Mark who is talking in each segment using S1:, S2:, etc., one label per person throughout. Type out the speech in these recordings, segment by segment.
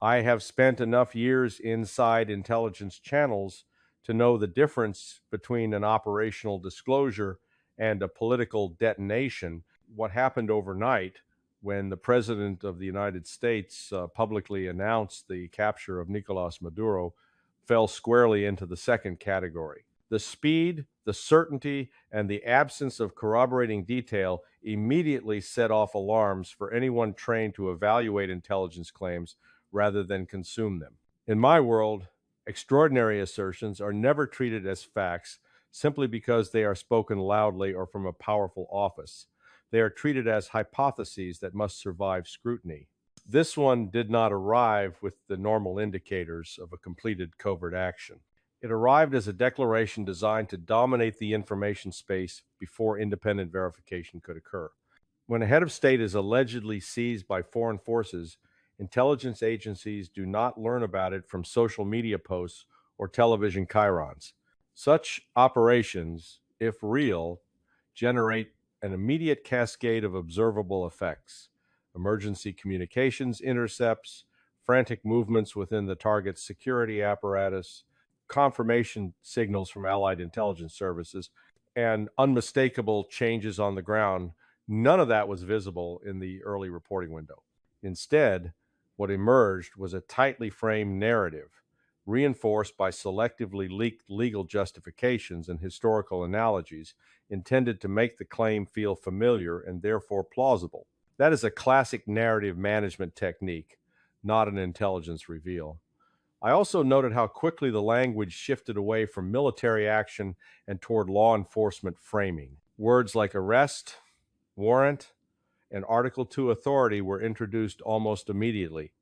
S1: I have spent enough years inside intelligence channels to know the difference between an operational disclosure and a political detonation. What happened overnight when the President of the United States publicly announced the capture of Nicolas Maduro fell squarely into the second category. The speed, the certainty, and the absence of corroborating detail immediately set off alarms for anyone trained to evaluate intelligence claims rather than consume them. In my world, extraordinary assertions are never treated as facts simply because they are spoken loudly or from a powerful office. They are treated as hypotheses that must survive scrutiny. This one did not arrive with the normal indicators of a completed covert action. It arrived as a declaration designed to dominate the information space before independent verification could occur. When a head of state is allegedly seized by foreign forces, intelligence agencies do not learn about it from social media posts or television chyrons. Such operations, if real, generate an immediate cascade of observable effects: emergency communications intercepts, frantic movements within the target's security apparatus, confirmation signals from allied intelligence services, and unmistakable changes on the ground. None of that was visible in the early reporting window. Instead, what emerged was a tightly framed narrative, reinforced by selectively leaked legal justifications and historical analogies intended to make the claim feel familiar and therefore plausible. That is a classic narrative management technique, not an intelligence reveal. I also noted how quickly the language shifted away from military action and toward law enforcement framing. Words like arrest, warrant, and Article 2 authority were introduced almost immediately.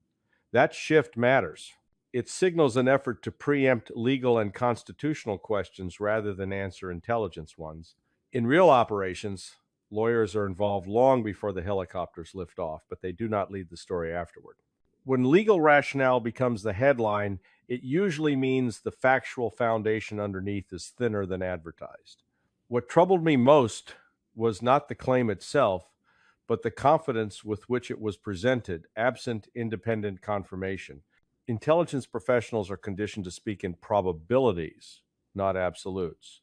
S1: That shift matters. It signals an effort to preempt legal and constitutional questions rather than answer intelligence ones. In real operations, lawyers are involved long before the helicopters lift off, but they do not lead the story afterward. When legal rationale becomes the headline, it usually means the factual foundation underneath is thinner than advertised. What troubled me most was not the claim itself, but the confidence with which it was presented, absent independent confirmation. Intelligence professionals are conditioned to speak in probabilities, not absolutes.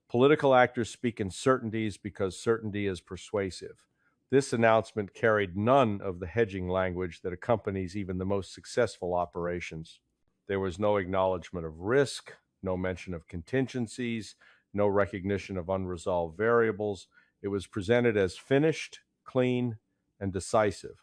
S1: Political actors speak in certainties because certainty is persuasive. This announcement carried none of the hedging language that accompanies even the most successful operations. There was no acknowledgement of risk, no mention of contingencies, no recognition of unresolved variables. It was presented as finished, clean, and decisive.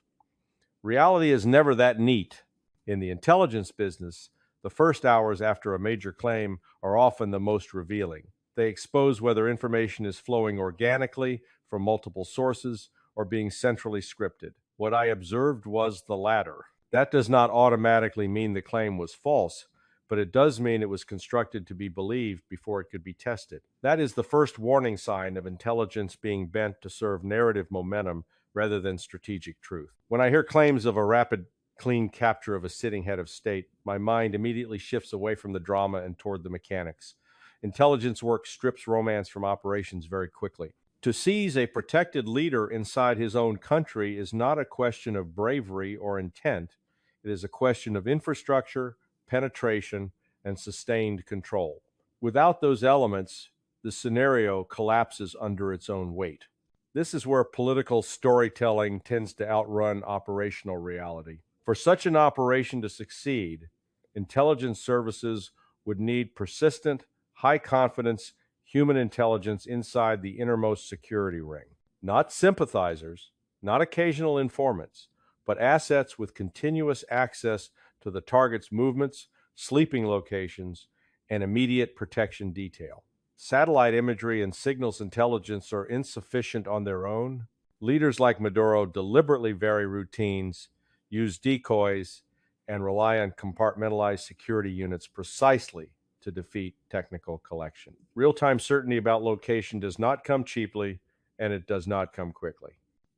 S1: Reality is never that neat. In the intelligence business, the first hours after a major claim are often the most revealing. They expose whether information is flowing organically from multiple sources or being centrally scripted. What I observed was the latter. That does not automatically mean the claim was false, but it does mean it was constructed to be believed before it could be tested. That is the first warning sign of intelligence being bent to serve narrative momentum rather than strategic truth. When I hear claims of a rapid, clean capture of a sitting head of state, my mind immediately shifts away from the drama and toward the mechanics. Intelligence work strips romance from operations very quickly. To seize a protected leader inside his own country is not a question of bravery or intent. It is a question of infrastructure, penetration, and sustained control. Without those elements, the scenario collapses under its own weight. This is where political storytelling tends to outrun operational reality. For such an operation to succeed, intelligence services would need persistent, high confidence human intelligence inside the innermost security ring. Not sympathizers, not occasional informants, but assets with continuous access to the target's movements, sleeping locations, and immediate protection detail. Satellite imagery and signals intelligence are insufficient on their own. Leaders like Maduro deliberately vary routines, use decoys, and rely on compartmentalized security units precisely to defeat technical collection. Real-time certainty about location does not come cheaply, and it does not come quickly.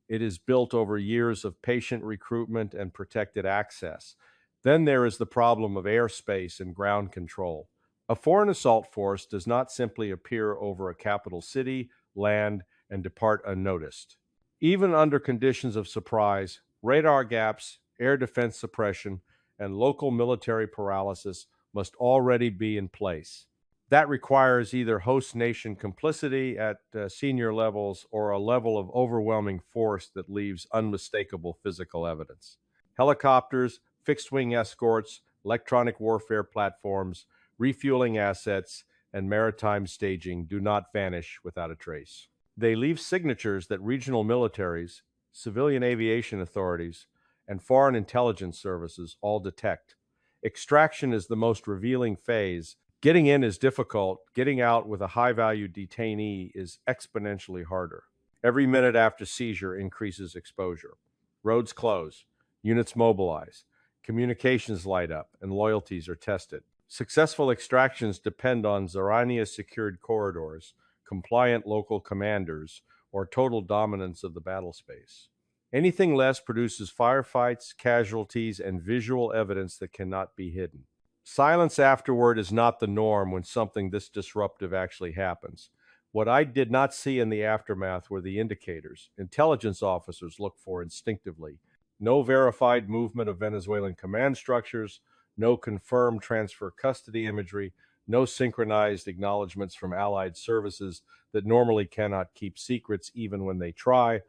S1: It is built over years of patient recruitment and protected access. Then there is the problem of airspace and ground control. A foreign assault force does not simply appear over a capital city, land, and depart unnoticed. Even under conditions of surprise, radar gaps, air defense suppression, and local military paralysis must already be in place. That requires either host nation complicity at senior levels or a level of overwhelming force that leaves unmistakable physical evidence. Helicopters, fixed wing escorts, electronic warfare platforms, refueling assets, and maritime staging do not vanish without a trace. They leave signatures that regional militaries, civilian aviation authorities, and foreign intelligence services all detect. Extraction is the most revealing phase. Getting in is difficult. Getting out with a high value detainee is exponentially harder. Every minute after seizure increases exposure. Roads close, units mobilize, communications light up, and loyalties are tested. Successful extractions depend on Zarania secured corridors, compliant local commanders, or total dominance of the battle space. Anything less produces firefights, casualties, and visual evidence that cannot be hidden. Silence afterward is not the norm when something this disruptive actually happens. What I did not see in the aftermath were the indicators intelligence officers look for instinctively. No verified movement of Venezuelan command structures, no confirmed transfer custody imagery, no synchronized acknowledgments from allied services that normally cannot keep secrets even when they try.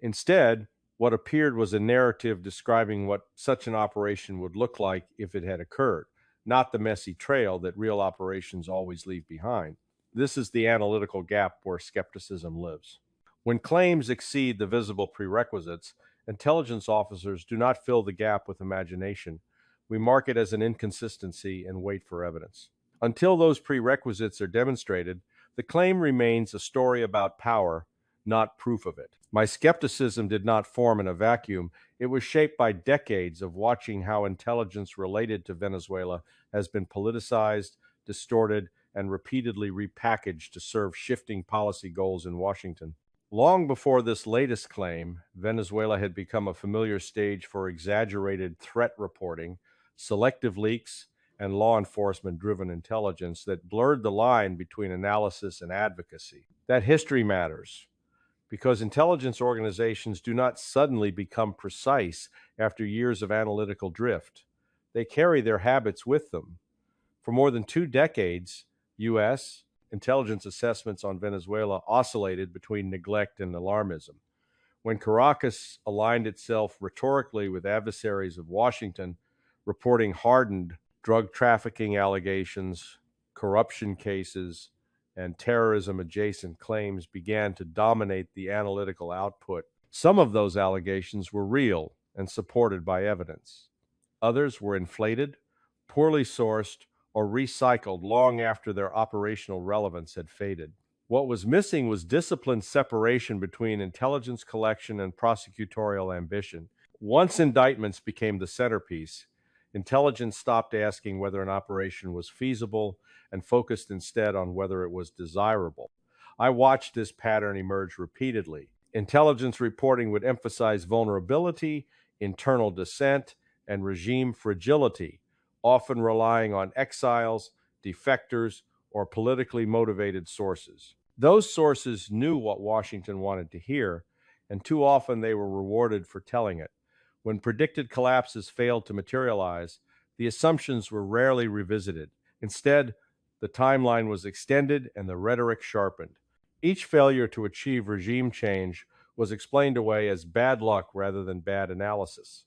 S1: Instead, what appeared was a narrative describing what such an operation would look like if it had occurred, not the messy trail that real operations always leave behind. This is the analytical gap where skepticism lives. When claims exceed the visible prerequisites, intelligence officers do not fill the gap with imagination. We mark it as an inconsistency and wait for evidence. Until those prerequisites are demonstrated, the claim remains a story about power, not proof of it. My skepticism did not form in a vacuum. It was shaped by decades of watching how intelligence related to Venezuela has been politicized, distorted, and repeatedly repackaged to serve shifting policy goals in Washington. Long before this latest claim, Venezuela had become a familiar stage for exaggerated threat reporting, selective leaks, and law enforcement driven intelligence that blurred the line between analysis and advocacy. That history matters because intelligence organizations do not suddenly become precise after years of analytical drift. They carry their habits with them. For more than 2 decades, U.S. intelligence assessments on Venezuela oscillated between neglect and alarmism. When Caracas aligned itself rhetorically with adversaries of Washington, reporting hardened drug trafficking allegations, corruption cases, and terrorism adjacent claims began to dominate the analytical output. Some of those allegations were real and supported by evidence. Others were inflated, poorly sourced, or recycled long after their operational relevance had faded. What was missing was disciplined separation between intelligence collection and prosecutorial ambition. Once indictments became the centerpiece, intelligence stopped asking whether an operation was feasible and focused instead on whether it was desirable. I watched this pattern emerge repeatedly. Intelligence reporting would emphasize vulnerability, internal dissent, and regime fragility, often relying on exiles, defectors, or politically motivated sources. Those sources knew what Washington wanted to hear, and too often they were rewarded for telling it. When predicted collapses failed to materialize, the assumptions were rarely revisited. Instead, the timeline was extended and the rhetoric sharpened. Each failure to achieve regime change was explained away as bad luck rather than bad analysis.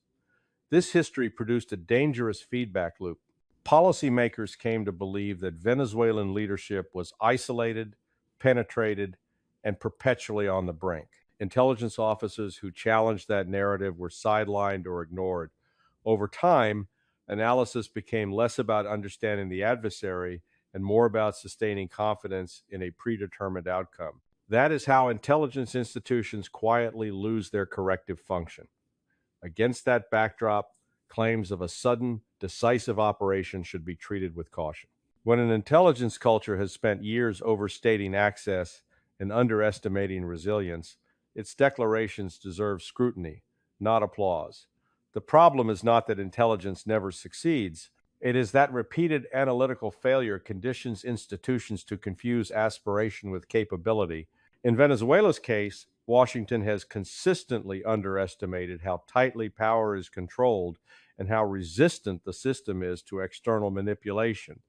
S1: This history produced a dangerous feedback loop. Policymakers came to believe that Venezuelan leadership was isolated, penetrated, and perpetually on the brink. Intelligence officers who challenged that narrative were sidelined or ignored. Over time, analysis became less about understanding the adversary and more about sustaining confidence in a predetermined outcome. That is how intelligence institutions quietly lose their corrective function. Against that backdrop, claims of a sudden, decisive operation should be treated with caution. When an intelligence culture has spent years overstating access and underestimating resilience, its declarations deserve scrutiny, not applause. The problem is not that intelligence never succeeds. It is that repeated analytical failure conditions institutions to confuse aspiration with capability. In Venezuela's case, Washington has consistently underestimated how tightly power is controlled and how resistant the system is to external manipulation.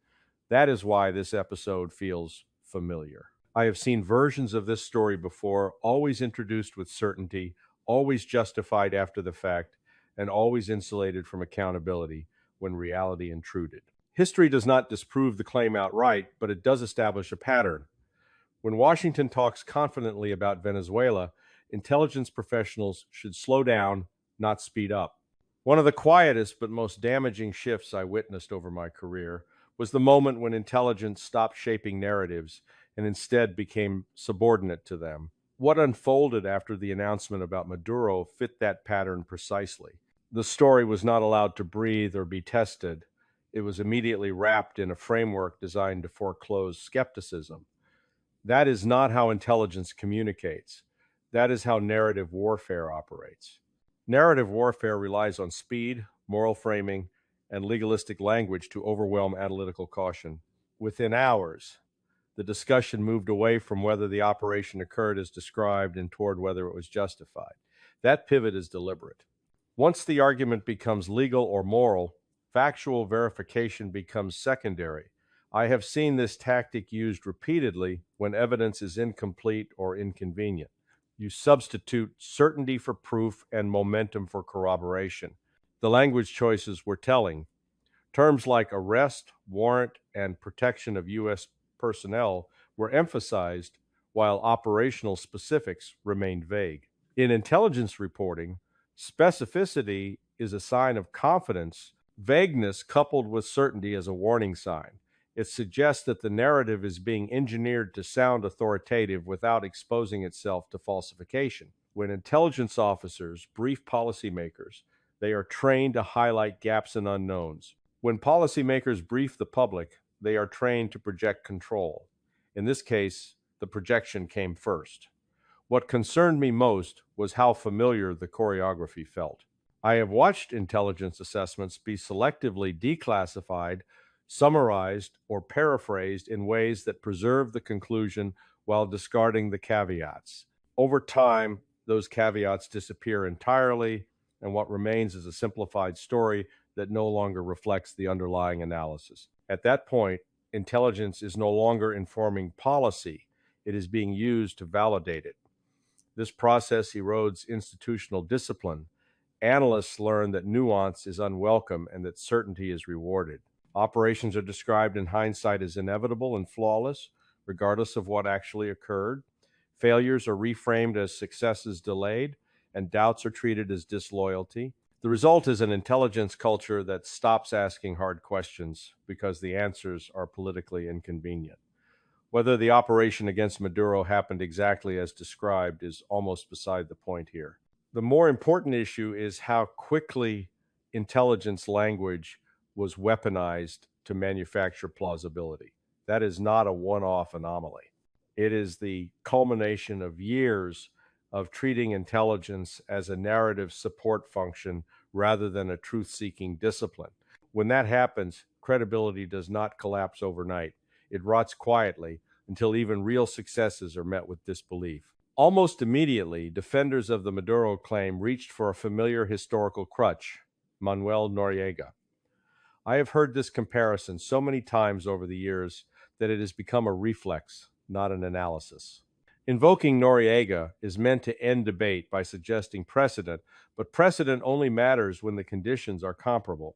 S1: That is why this episode feels familiar. I have seen versions of this story before, always introduced with certainty, always justified after the fact, and always insulated from accountability when reality intruded. History does not disprove the claim outright, but it does establish a pattern. When Washington talks confidently about Venezuela, intelligence professionals should slow down, not speed up. One of the quietest but most damaging shifts I witnessed over my career was the moment when intelligence stopped shaping narratives and instead became subordinate to them. What unfolded after the announcement about Maduro fit that pattern precisely. The story was not allowed to breathe or be tested. It was immediately wrapped in a framework designed to foreclose skepticism. That is not how intelligence communicates. That is how narrative warfare operates. Narrative warfare relies on speed, moral framing, and legalistic language to overwhelm analytical caution. Within hours, the discussion moved away from whether the operation occurred as described and toward whether it was justified. That pivot is deliberate. Once the argument becomes legal or moral, factual verification becomes secondary. I have seen this tactic used repeatedly when evidence is incomplete or inconvenient. You substitute certainty for proof and momentum for corroboration. The language choices were telling. Terms like arrest, warrant, and protection of U.S. personnel were emphasized, while operational specifics remained vague. In intelligence reporting, specificity is a sign of confidence. Vagueness coupled with certainty is a warning sign. It suggests that the narrative is being engineered to sound authoritative without exposing itself to falsification. When intelligence officers brief policymakers, they are trained to highlight gaps and unknowns. When policymakers brief the public, they are trained to project control. In this case, the projection came first. What concerned me most was how familiar the choreography felt. I have watched intelligence assessments be selectively declassified, summarized, or paraphrased in ways that preserve the conclusion while discarding the caveats. Over time, those caveats disappear entirely, and what remains is a simplified story that no longer reflects the underlying analysis. At that point, intelligence is no longer informing policy, it is being used to validate it. This process erodes institutional discipline. Analysts learn that nuance is unwelcome and that certainty is rewarded. Operations are described in hindsight as inevitable and flawless, regardless of what actually occurred. Failures are reframed as successes delayed, and doubts are treated as disloyalty. The result is an intelligence culture that stops asking hard questions because the answers are politically inconvenient. Whether the operation against Maduro happened exactly as described is almost beside the point here. The more important issue is how quickly intelligence language was weaponized to manufacture plausibility. That is not a one-off anomaly. It is the culmination of years of treating intelligence as a narrative support function rather than a truth-seeking discipline. When that happens, credibility does not collapse overnight. It rots quietly until even real successes are met with disbelief. Almost immediately, defenders of the Maduro claim reached for a familiar historical crutch, Manuel Noriega. I have heard this comparison so many times over the years that it has become a reflex, not an analysis. Invoking Noriega is meant to end debate by suggesting precedent, but precedent only matters when the conditions are comparable.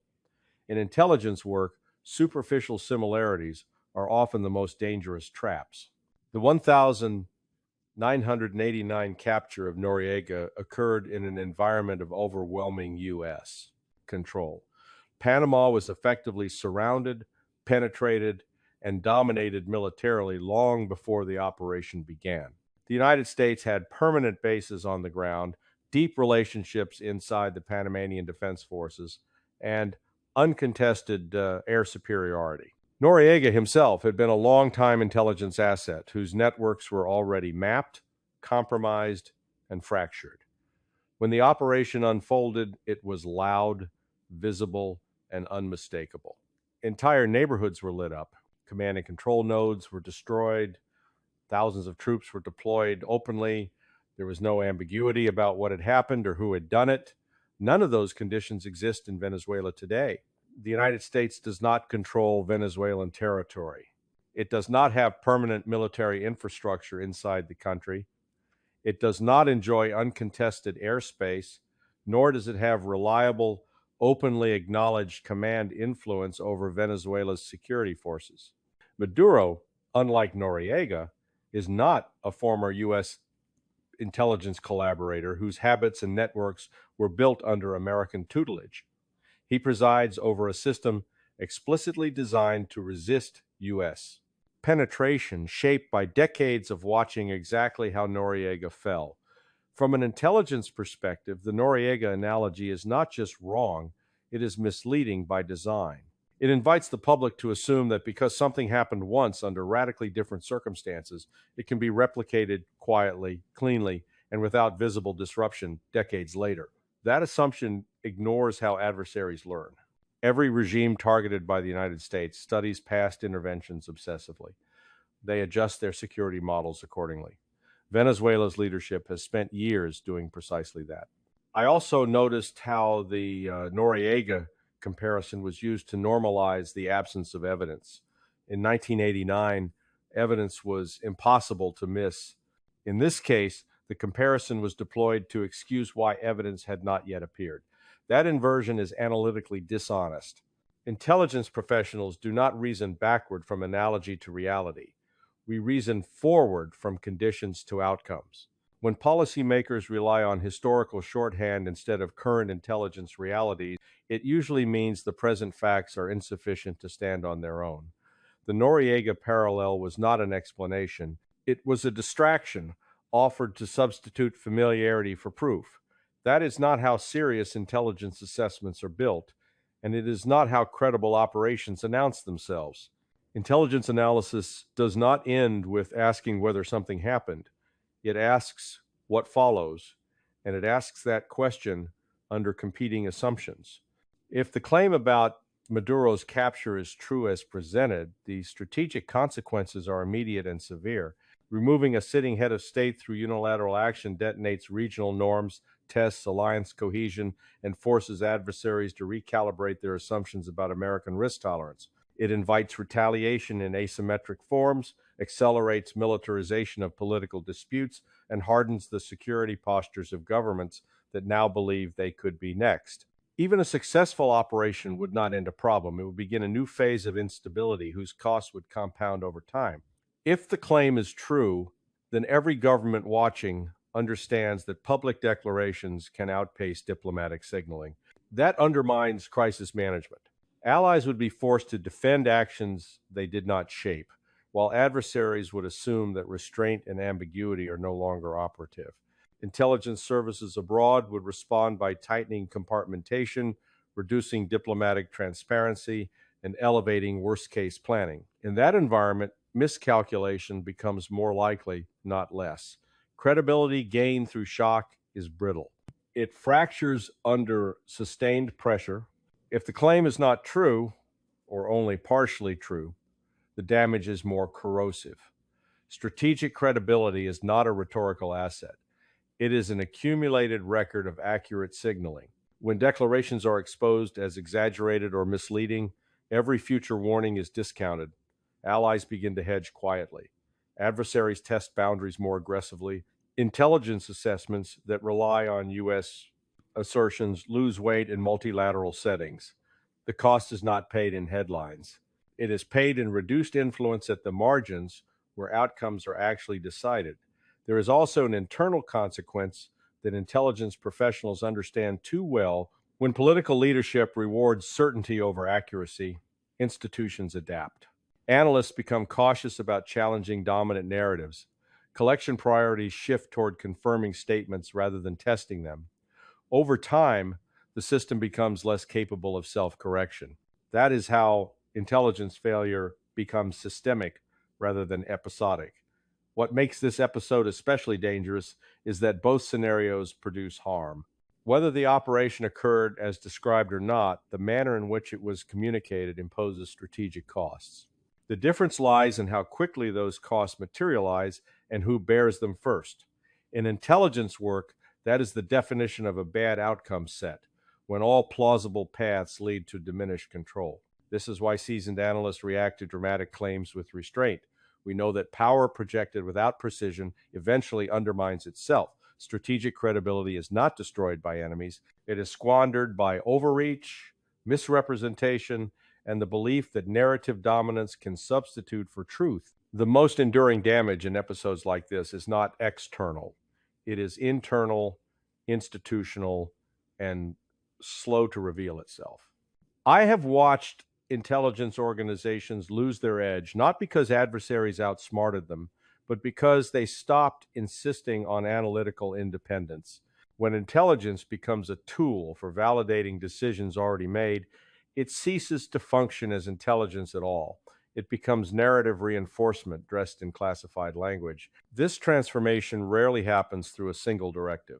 S1: In intelligence work, superficial similarities are often the most dangerous traps. The 1,989 capture of Noriega occurred in an environment of overwhelming U.S. control. Panama was effectively surrounded, penetrated, and dominated militarily long before the operation began. The United States had permanent bases on the ground, deep relationships inside the Panamanian Defense Forces, and uncontested air superiority. Noriega himself had been a long-time intelligence asset whose networks were already mapped, compromised, and fractured. When the operation unfolded, it was loud, visible, and unmistakable. Entire neighborhoods were lit up. Command and control nodes were destroyed. Thousands of troops were deployed openly. There was no ambiguity about what had happened or who had done it. None of those conditions exist in Venezuela today. The United States does not control Venezuelan territory. It does not have permanent military infrastructure inside the country. It does not enjoy uncontested airspace, nor does it have reliable, openly acknowledged command influence over Venezuela's security forces. Maduro, unlike Noriega, is not a former U.S. intelligence collaborator whose habits and networks were built under American tutelage. He presides over a system explicitly designed to resist U.S. penetration, shaped by decades of watching exactly how Noriega fell. From an intelligence perspective, the Noriega analogy is not just wrong, it is misleading by design. It invites the public to assume that because something happened once under radically different circumstances, it can be replicated quietly, cleanly, and without visible disruption decades later. That assumption ignores how adversaries learn. Every regime targeted by the United States studies past interventions obsessively. They adjust their security models accordingly. Venezuela's leadership has spent years doing precisely that. I also noticed how the Noriega comparison was used to normalize the absence of evidence. In 1989, evidence was impossible to miss. In this case, the comparison was deployed to excuse why evidence had not yet appeared. That inversion is analytically dishonest. Intelligence professionals do not reason backward from analogy to reality. We reason forward from conditions to outcomes. When policymakers rely on historical shorthand instead of current intelligence realities, it usually means the present facts are insufficient to stand on their own. The Noriega parallel was not an explanation. It was a distraction offered to substitute familiarity for proof. That is not how serious intelligence assessments are built, and it is not how credible operations announce themselves. Intelligence analysis does not end with asking whether something happened. It asks what follows, and it asks that question under competing assumptions. If the claim about Maduro's capture is true as presented, the strategic consequences are immediate and severe. Removing a sitting head of state through unilateral action detonates regional norms, tests alliance cohesion, and forces adversaries to recalibrate their assumptions about American risk tolerance. It invites retaliation in asymmetric forms, accelerates militarization of political disputes, and hardens the security postures of governments that now believe they could be next. Even a successful operation would not end a problem. It would begin a new phase of instability whose costs would compound over time. If the claim is true, then every government watching understands that public declarations can outpace diplomatic signaling. That undermines crisis management. Allies would be forced to defend actions they did not shape, while adversaries would assume that restraint and ambiguity are no longer operative. Intelligence services abroad would respond by tightening compartmentation, reducing diplomatic transparency, and elevating worst-case planning. In that environment, miscalculation becomes more likely, not less. Credibility gained through shock is brittle. It fractures under sustained pressure. If the claim is not true, or only partially true, the damage is more corrosive. Strategic credibility is not a rhetorical asset. It is an accumulated record of accurate signaling. When declarations are exposed as exaggerated or misleading, every future warning is discounted. Allies begin to hedge quietly. Adversaries test boundaries more aggressively. Intelligence assessments that rely on U.S. assertions lose weight in multilateral settings. The cost is not paid in headlines. It is paid in reduced influence at the margins where outcomes are actually decided. There is also an internal consequence that intelligence professionals understand too well. When political leadership rewards certainty over accuracy, institutions adapt. Analysts become cautious about challenging dominant narratives. Collection priorities shift toward confirming statements rather than testing them. Over time, the system becomes less capable of self-correction. That is how intelligence failure becomes systemic rather than episodic. What makes this episode especially dangerous is that both scenarios produce harm. Whether the operation occurred as described or not, the manner in which it was communicated imposes strategic costs. The difference lies in how quickly those costs materialize and who bears them first. In intelligence work, That is the definition of a bad outcome set, when all plausible paths lead to diminished control. This is why seasoned analysts react to dramatic claims with restraint. We know that power projected without precision eventually undermines itself. Strategic credibility is not destroyed by enemies, it is squandered by overreach, misrepresentation, and the belief that narrative dominance can substitute for truth. The most enduring damage in episodes like this is not external, it is internal, institutional, and slow to reveal itself. I have watched intelligence organizations lose their edge, not because adversaries outsmarted them, but because they stopped insisting on analytical independence. When intelligence becomes a tool for validating decisions already made, it ceases to function as intelligence at all. It becomes narrative reinforcement dressed in classified language. This transformation rarely happens through a single directive.